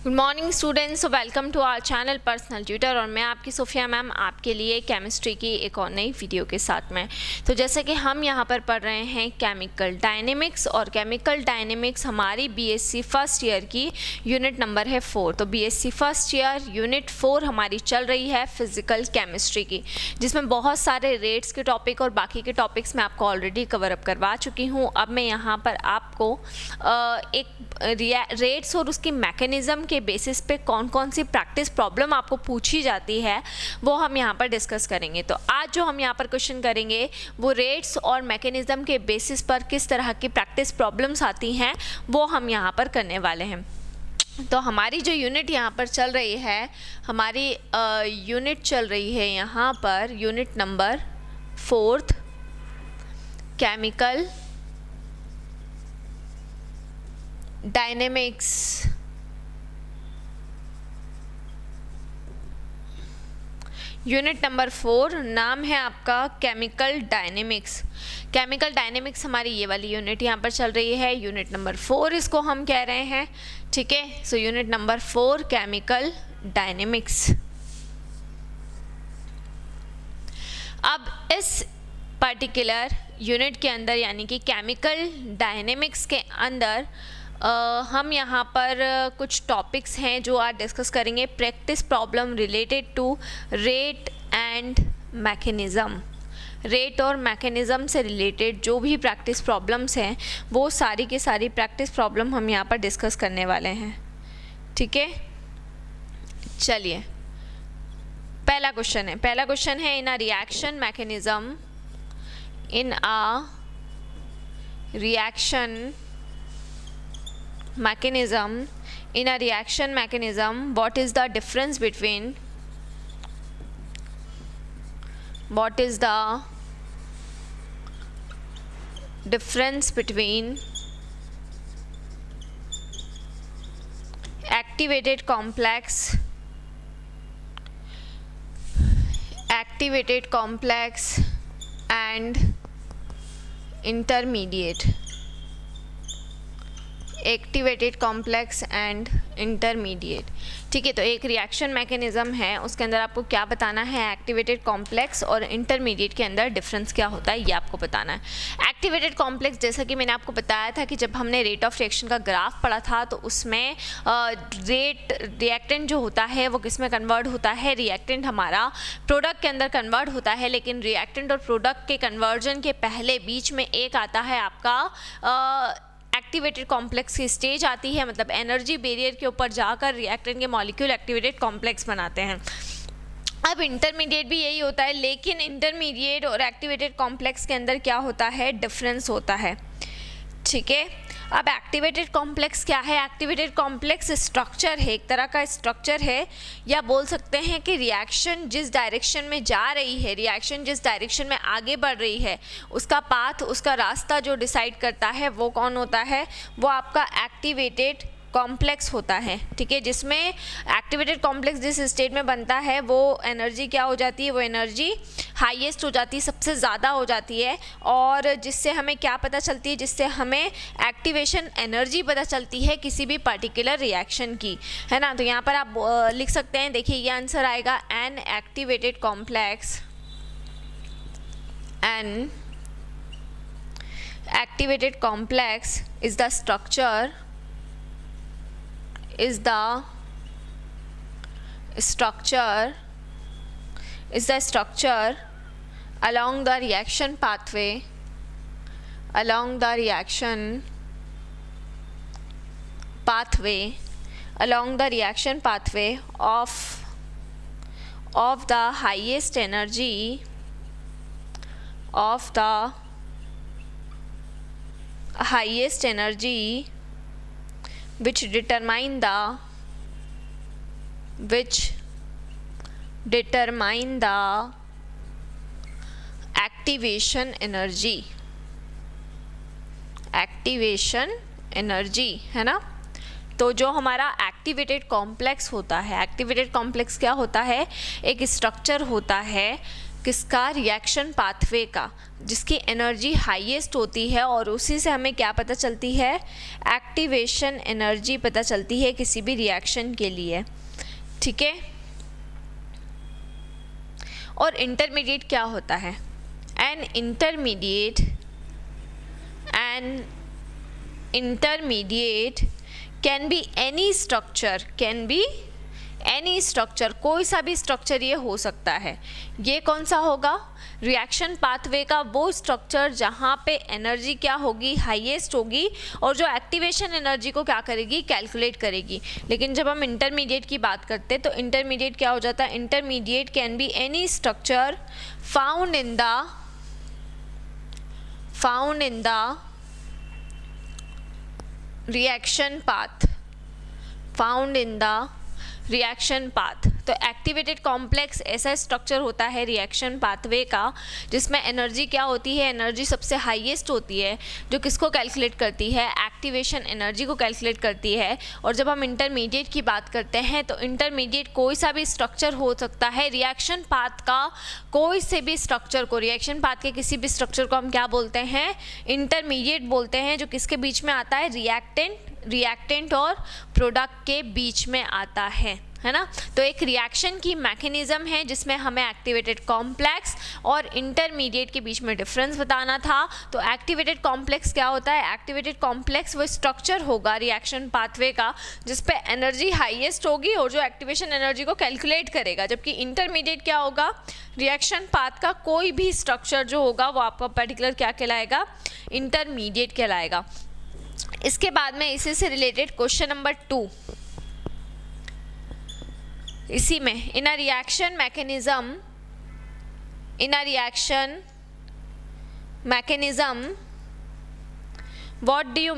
Good morning students, welcome to our channel personal tutor. और मैं आपकी सोफिया मैम आपके लिए केमिस्ट्री की एक और नई वीडियो के साथ में। तो जैसे कि हम यहाँ पर पढ़ रहे हैं केमिकल डायनेमिक्स, और केमिकल डायनेमिक्स हमारी बीएससी फर्स्ट ईयर की यूनिट नंबर है 4। तो बीएससी फर्स्ट ईयर यूनिट 4 हमारी चल रही है फिजिकल केमिस्ट्री की, जिसमें बहुत सारे रेट्स के टॉपिक और बाकी के टॉपिक्स मैं आपको ऑलरेडी कवर अप करवा चुकी हूँ। अब मैं यहाँ पर आपको एक रेट्स और उसकी मैकेनिज़्म के बेसिस पे कौन कौन सी प्रैक्टिस प्रॉब्लम आपको पूछी जाती है वो हम यहाँ पर डिस्कस करेंगे। तो आज जो हम यहाँ पर क्वेश्चन करेंगे वो रेट्स और मैकेनिज़्म के बेसिस पर किस तरह की प्रैक्टिस प्रॉब्लम्स आती हैं वो हम यहाँ पर करने वाले हैं। तो हमारी जो यूनिट यहाँ पर चल रही है, हमारी यूनिट चल रही है यहाँ per unit number 4 chemical dynamics. Unit number 4 नाम है आपका केमिकल डायनेमिक्स। केमिकल डायनेमिक्स हमारी ये वाली यूनिट यहाँ पर चल रही है, यूनिट नंबर 4 इसको हम कह रहे हैं, ठीक है। So unit number 4 chemical dynamics. अब इस पर्टिकुलर यूनिट के अंदर यानी कि केमिकल डायनेमिक्स के अंदर हम यहाँ पर कुछ टॉपिक्स हैं जो आज डिस्कस करेंगे। Practice problem related to rate and mechanism. Rate और मैकेनिज़्म से रिलेटेड जो भी प्रैक्टिस प्रॉब्लम्स हैं वो सारी की सारी प्रैक्टिस प्रॉब्लम हम यहाँ पर डिस्कस करने वाले हैं, ठीक है। चलिए पहला क्वेश्चन है in a reaction mechanism, in a reaction mechanism, in a reaction mechanism, what is the difference between activated complex and intermediate? Activated complex and intermediate, ठीक है। तो एक रिएक्शन मैकेनिज़्म है, उसके अंदर आपको क्या बताना है, एक्टिवेटेड कॉम्प्लेक्स और इंटरमीडिएट के अंदर डिफरेंस क्या होता है ये आपको बताना है। एक्टिवेटेड कॉम्प्लेक्स, जैसा कि मैंने आपको बताया था कि जब हमने रेट ऑफ रिएक्शन का ग्राफ पढ़ा था तो उसमें रिएक्टेंट जो होता है वो किस में कन्वर्ट होता है, रिएक्टेंट हमारा प्रोडक्ट के अंदर कन्वर्ट होता है। लेकिन रिएक्टेंट और प्रोडक्ट के कन्वर्जन के पहले बीच में एक आता है आपका एक्टिवेटेड कॉम्प्लेक्स की स्टेज आती है, मतलब एनर्जी बैरियर के ऊपर जाकर रिएक्टेंट के मॉलिक्यूल एक्टिवेटेड कॉम्प्लेक्स बनाते हैं। अब इंटरमीडिएट भी यही होता है, लेकिन इंटरमीडिएट और एक्टिवेटेड कॉम्प्लेक्स के अंदर क्या होता है, डिफरेंस होता है, ठीक है। अब एक्टिवेटेड कॉम्प्लेक्स क्या है, एक्टिवेटेड कॉम्प्लेक्स स्ट्रक्चर है, एक तरह का स्ट्रक्चर है, या बोल सकते हैं कि रिएक्शन जिस डायरेक्शन में जा रही है, रिएक्शन जिस डायरेक्शन में आगे बढ़ रही है, उसका पाथ, उसका रास्ता जो डिसाइड करता है वो कौन होता है, वो आपका एक्टिवेटेड कॉम्प्लेक्स होता है, ठीक है। जिसमें एक्टिवेटेड कॉम्प्लेक्स जिस स्टेट में बनता है वो एनर्जी क्या हो जाती है, वो एनर्जी हाईएस्ट हो जाती है, सबसे ज़्यादा हो जाती है, और जिससे हमें क्या पता चलती है, जिससे हमें एक्टिवेशन एनर्जी पता चलती है किसी भी पर्टिकुलर रिएक्शन की, है ना। तो यहाँ पर आप लिख सकते हैं, देखिए ये आंसर आएगा, an activated complex, an activated complex is the structure along the reaction pathway of the highest energy which determine the activation energy, है ना। तो जो हमारा एक्टिवेटेड कॉम्प्लेक्स होता है, एक्टिवेटेड कॉम्प्लेक्स क्या होता है, एक स्ट्रक्चर होता है किसका? रिएक्शन पाथवे का, जिसकी एनर्जी हाईएस्ट होती है और उसी से हमें क्या पता चलती है? एक्टिवेशन एनर्जी पता चलती है किसी भी रिएक्शन के लिए, ठीक है। और इंटरमीडिएट क्या होता है? An intermediate can be any structure, कोई सा भी स्ट्रक्चर ये हो सकता है। ये कौन सा होगा? रिएक्शन पाथवे का वो स्ट्रक्चर जहाँ पे एनर्जी क्या होगी? हाईएस्ट होगी, और जो एक्टिवेशन एनर्जी को क्या करेगी? कैलकुलेट करेगी। लेकिन जब हम इंटरमीडिएट की बात करते हैं तो इंटरमीडिएट क्या हो जाता है? Intermediate can be any structure found in the reaction path. तो एक्टिवेटेड कॉम्प्लेक्स ऐसा स्ट्रक्चर होता है रिएक्शन पाथवे का जिसमें एनर्जी क्या होती है? एनर्जी सबसे हाईएस्ट होती है, जो किसको कैलकुलेट करती है? एक्टिवेशन एनर्जी को कैलकुलेट करती है। और जब हम इंटरमीडिएट की बात करते हैं तो इंटरमीडिएट कोई सा भी स्ट्रक्चर हो सकता है रिएक्शन पाथ का, कोई से भी स्ट्रक्चर को, रिएक्शन पाथ के किसी भी स्ट्रक्चर को हम क्या बोलते हैं? इंटरमीडिएट बोलते हैं, जो किसके बीच में आता है? रिएक्टेंट और प्रोडक्ट के बीच में आता है ना। तो एक रिएक्शन की मैकेनिज्म है जिसमें हमें एक्टिवेटेड कॉम्प्लेक्स और इंटरमीडिएट के बीच में डिफरेंस बताना था। तो एक्टिवेटेड कॉम्प्लेक्स क्या होता है? एक्टिवेटेड कॉम्प्लेक्स वो स्ट्रक्चर होगा रिएक्शन पाथवे का जिस पे एनर्जी हाईएस्ट होगी और जो एक्टिवेशन एनर्जी को कैलकुलेट करेगा। जबकि इंटरमीडिएट क्या होगा? रिएक्शन पाथ का कोई भी स्ट्रक्चर जो होगा वो आपका पर्टिकुलर क्या कहलाएगा? इंटरमीडिएट कहलाएगा। इसके बाद में इसी से रिलेटेड क्वेश्चन नंबर 2, इसी में in a reaction mechanism what do you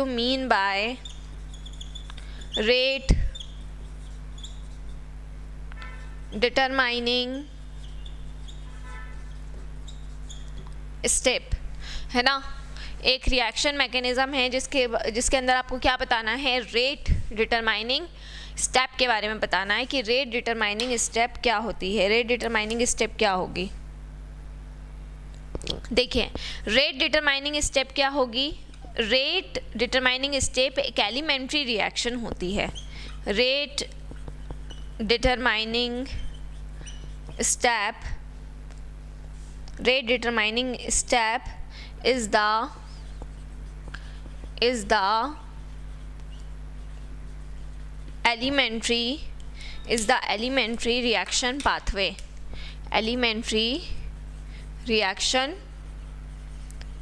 mean by rate determining step, है ना। एक रिएक्शन मैकेनिज्म है जिसके अंदर आपको क्या बताना है? रेट डिटरमाइनिंग स्टेप के बारे में बताना है कि रेट डिटरमाइनिंग स्टेप क्या होती है। रेट डिटरमाइनिंग स्टेप क्या होगी? देखिए, रेट डिटरमाइनिंग स्टेप क्या होगी? रेट डिटरमाइनिंग स्टेप एक एलिमेंट्री रिएक्शन होती है। Rate determining step is the elementary reaction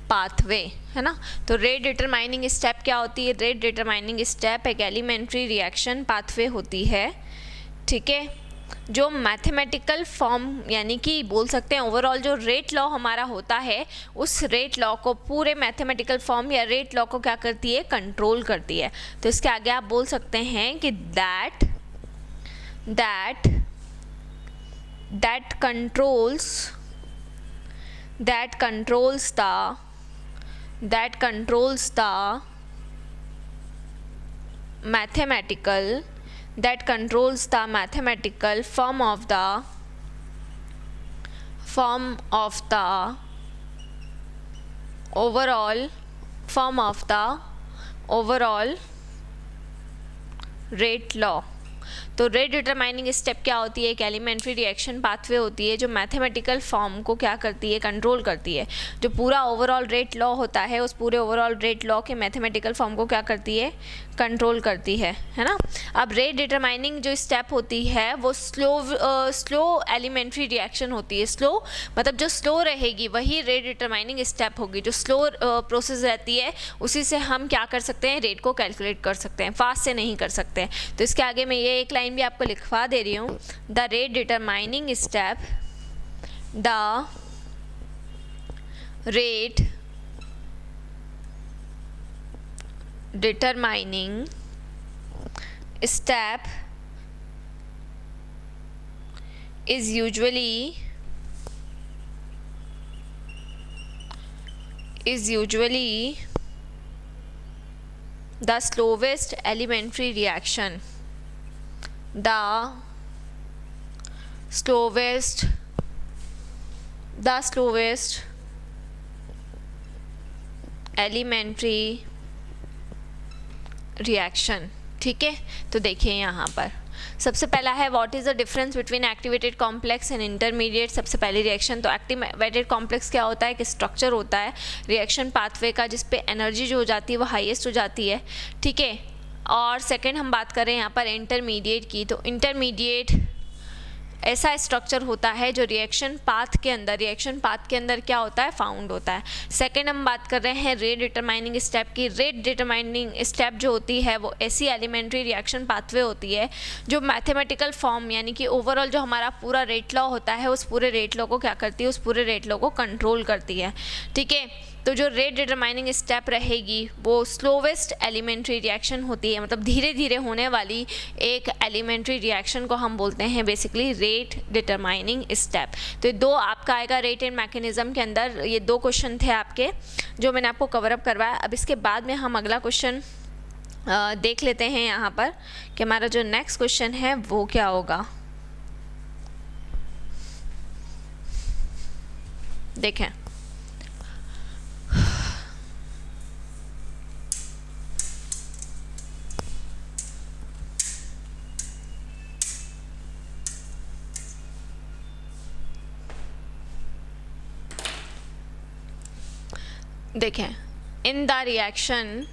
pathway, है ना। तो रेट डिटरमाइनिंग स्टेप क्या होती है? रेट डिटरमाइनिंग स्टेप एक एलिमेंट्री रिएक्शन पाथवे होती है, ठीक है, जो मैथमेटिकल फॉर्म यानी कि बोल सकते हैं ओवरऑल जो रेट लॉ हमारा होता है उस रेट लॉ को पूरे मैथमेटिकल फॉर्म या रेट लॉ को क्या करती है? कंट्रोल करती है। तो इसके आगे आप बोल सकते हैं कि that controls the mathematical form of the overall rate law। तो रेट डिटरमाइनिंग स्टेप क्या होती है? एक एलिमेंट्री रिएक्शन पाथवे होती है जो मैथमेटिकल फॉर्म को क्या करती है? कंट्रोल करती है। जो पूरा ओवरऑल रेट लॉ होता है उस पूरे ओवरऑल रेट लॉ के मैथमेटिकल फॉर्म को क्या करती है? कंट्रोल करती है ना। अब रेट डिटरमाइनिंग जो स्टेप होती है वो स्लो एलिमेंट्री रिएक्शन होती है। स्लो मतलब जो स्लो रहेगी वही रेट डिटरमाइनिंग स्टेप होगी। जो स्लो प्रोसेस रहती है उसी से हम क्या कर सकते हैं? रेट को कैलकुलेट कर सकते हैं, फास्ट से नहीं कर सकते। तो इसके आगे मैं ये एक लाइन भी आपको लिखवा दे रही हूँ। The rate determining step is usually the slowest elementary reaction the slowest elementary reaction. ठीक है, तो देखिए यहाँ पर सबसे पहला है what is the difference between activated complex and intermediate. सबसे पहली रिएक्शन, तो एक्टिवेटेड कॉम्प्लेक्स क्या होता है कि स्ट्रक्चर होता है रिएक्शन पाथवे का जिस पे एनर्जी जो हो जाती है वो हाईएस्ट हो जाती है। ठीक है, और सेकंड हम बात करें यहाँ पर इंटरमीडिएट की, तो इंटरमीडिएट ऐसा स्ट्रक्चर होता है जो रिएक्शन पाथ के अंदर क्या होता है, फाउंड होता है। सेकंड हम बात कर रहे हैं रेट डिटरमाइनिंग स्टेप की। रेट डिटरमाइनिंग स्टेप जो होती है वो ऐसी एलिमेंट्री रिएक्शन पाथवे होती है जो मैथमेटिकल फॉर्म यानी कि ओवरऑल जो हमारा पूरा रेट लॉ होता है उस पूरे रेट लॉ को क्या करती है, उस पूरे रेट लॉ को कंट्रोल करती है। ठीक है, तो जो रेट डिटरमाइनिंग स्टेप रहेगी वो स्लोवेस्ट एलिमेंट्री रिएक्शन होती है, मतलब धीरे धीरे होने वाली एक एलिमेंट्री रिएक्शन को हम बोलते हैं बेसिकली रेट डिटरमाइनिंग स्टेप। तो ये दो आपका आएगा रेट एंड मैकेनिज्म के अंदर, ये दो क्वेश्चन थे आपके जो मैंने आपको कवर अप करवाया। अब इसके बाद में हम अगला क्वेश्चन देख लेते हैं यहाँ पर कि हमारा जो नेक्स्ट क्वेश्चन है वो क्या होगा। देखें, देखें, in the reaction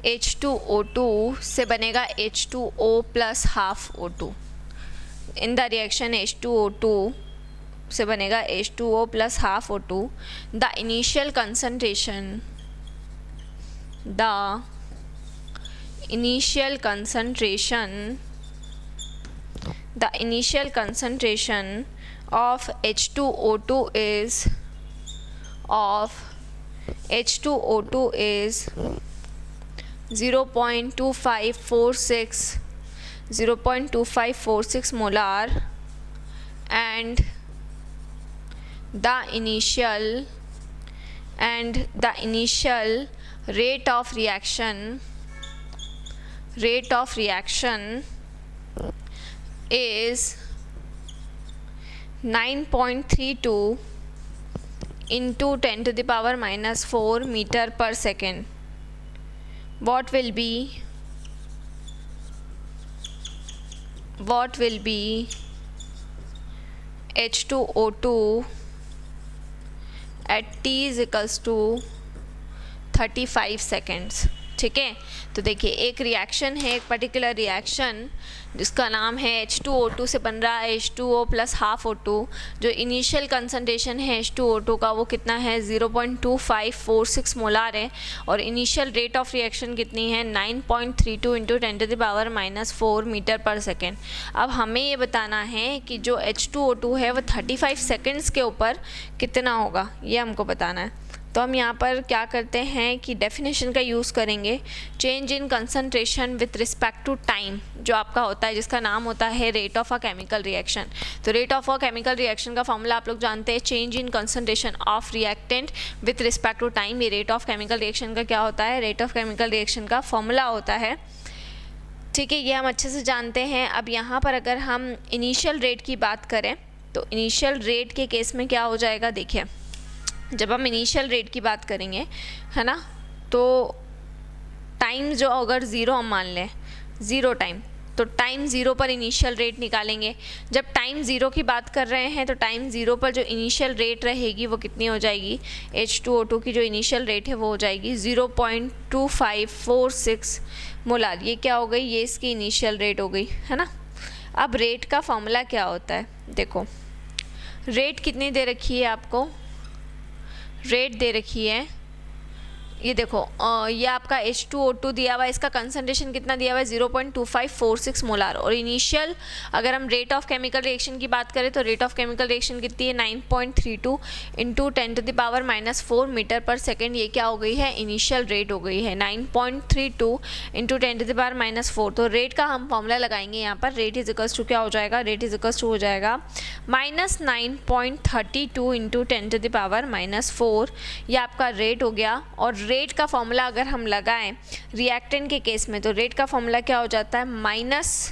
H2O2 से बनेगा H2O plus half O2। In the reaction H2O2 से बनेगा H2O plus half O2। The initial concentration of H2O2 is 0.2546 molar, and the initial rate of reaction is 9.32 into 10 to the power minus 4 meter per second. What will be H2O2 at t is equals to 35 seconds। ठीक है, तो देखिए एक reaction है, एक particular reaction जिसका नाम है H2O2 से बन रहा है H2O प्लस हाफ O2। जो इनिशियल कंसंट्रेशन है H2O2 का वो कितना है 0.2546 मोलार है, और इनिशियल रेट ऑफ रिएक्शन कितनी है 9.32 into 10 to the power minus 4 metre पर सेकेंड। अब हमें ये बताना है कि जो H2O2 है वो 35 सेकेंड्स के ऊपर कितना होगा, ये हमको बताना है। तो हम यहाँ पर क्या करते हैं कि डेफिनेशन का यूज़ करेंगे, change in concentration with respect to time जो आपका होता है, जिसका नाम होता है rate of a chemical reaction. तो rate of a chemical reaction का फॉर्मूला आप लोग जानते हैं, change in concentration of reactant with respect to time. ये रेट ऑफ केमिकल रिएक्शन का क्या होता है, रेट ऑफ केमिकल रिएक्शन का फॉर्मूला होता है। ठीक है, ये हम अच्छे से जानते हैं। अब यहाँ पर अगर हम इनिशियल रेट की बात करें तो इनिशियल रेट के केस में क्या हो जाएगा, देखिए जब हम इनिशियल रेट की बात करेंगे है ना, तो टाइम जो अगर ज़ीरो हम मान लें, ज़ीरो टाइम, तो टाइम ज़ीरो पर इनिशियल रेट निकालेंगे। जब टाइम ज़ीरो की बात कर रहे हैं तो टाइम ज़ीरो पर जो इनिशियल रेट रहेगी वो कितनी हो जाएगी, H2O2 की जो इनिशियल रेट है वो हो जाएगी 0.2546 मोलार। ये क्या हो गई, ये इसकी इनिशियल रेट हो गई है ना। अब रेट का फॉर्मूला क्या होता है, देखो रेट कितनी दे रखी है आपको, रेट दे रखी है ये देखो ये आपका H2O2 दिया हुआ है, इसका कंसंट्रेशन कितना दिया हुआ है 0.2546 मोलार, और इनिशियल अगर हम रेट ऑफ केमिकल रिएक्शन की बात करें तो रेट ऑफ केमिकल रिएक्शन कितनी है 9.32 इंटू 10⁻⁻4 मीटर पर सेकेंड। ये क्या हो गई है, इनिशियल रेट हो गई है 9.32 इंटू 10⁻⁻4। तो रेट का हम फॉर्मूला लगाएंगे यहाँ पर, रेट इज इक्वल्स टू क्या हो जाएगा, रेट इज इक्वल्स टू हो जाएगा -9.32 इंटू 10⁻⁻4। ये आपका रेट हो गया। और रेट का फॉर्मूला अगर हम लगाएं रिएक्टेंट के केस में तो रेट का फॉर्मूला क्या हो जाता है माइनस,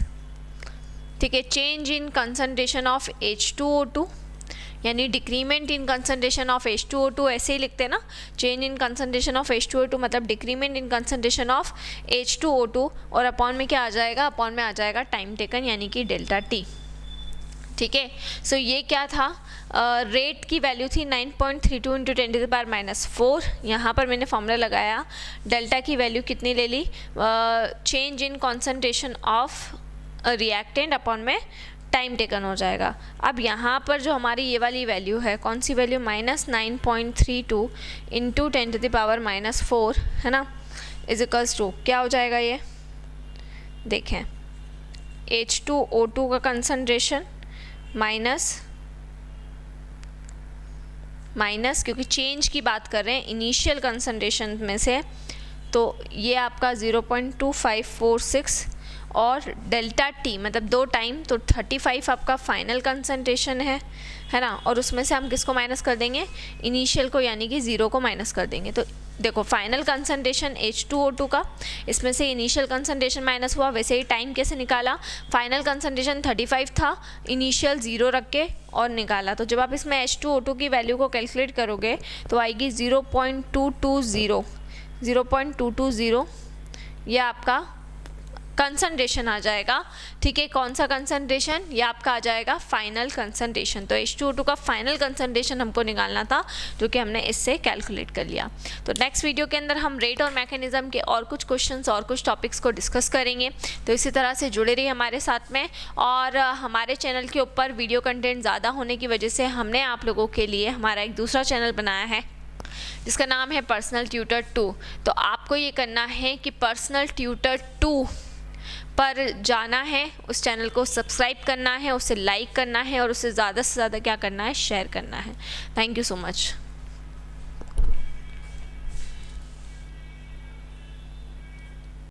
ठीक है, change in concentration of H2O2, यानी decrement in concentration of H2O2, ऐसे ही लिखते हैं ना, change in concentration of H2O2 मतलब decrement in concentration of H2O2, और अपॉन में क्या आ जाएगा, अपॉन में आ जाएगा टाइम टेकन यानी कि डेल्टा टी। ठीक है, सो ये क्या था, रेट की वैल्यू थी 9.32 इंटू 10⁻⁻4। यहाँ पर मैंने फॉर्मूला लगाया, डेल्टा की वैल्यू कितनी ले ली, change in concentration of reactant upon में टाइम टेकन हो जाएगा। अब यहाँ पर जो हमारी ये वाली वैल्यू है, कौन सी वैल्यू, -9.32 इंटू 10⁻⁻4 है ना, इज इक्वल्स टू क्या हो जाएगा, ये देखें H2O2 का कंसंट्रेशन माइनस क्योंकि चेंज की बात कर रहे हैं इनिशियल कंसंट्रेशन में से, तो ये आपका 0.2546 और डेल्टा टी मतलब 2 टाइम, तो 35 आपका फाइनल कंसंट्रेशन है ना, और उसमें से हम किसको माइनस कर देंगे, इनिशियल को, यानी कि 0 को माइनस कर देंगे। तो देखो फाइनल कंसंट्रेशन H2O2 का, इसमें से इनिशियल कंसंट्रेशन माइनस हुआ, वैसे ही टाइम कैसे निकाला, फाइनल कंसंट्रेशन 35 था, इनिशियल 0 रख के और निकाला। तो जब आप इसमें H2O2 की वैल्यू को कैलकुलेट करोगे तो आएगी 0.220 ये आपका कंसंट्रेशन आ जाएगा। ठीक है, कौन सा कंसंट्रेशन, ये आपका आ जाएगा फाइनल कंसंट्रेशन। तो H2O2 का फाइनल कंसंट्रेशन हमको निकालना था, जो कि हमने इससे कैलकुलेट कर लिया। तो नेक्स्ट वीडियो के अंदर हम रेट और मैकेनिज्म के और कुछ क्वेश्चंस और कुछ टॉपिक्स को डिस्कस करेंगे। तो इसी तरह से जुड़े रहिए हमारे साथ में, और हमारे चैनल के ऊपर वीडियो कंटेंट ज़्यादा होने की वजह से हमने आप लोगों के लिए हमारा एक दूसरा चैनल बनाया है जिसका नाम है पर्सनल ट्यूटर 2। तो आपको ये करना है कि पर्सनल ट्यूटर 2 पर जाना है, उस चैनल को सब्सक्राइब करना है, उसे लाइक करना है और उसे ज़्यादा से ज़्यादा क्या करना है, शेयर करना है। Thank you so much.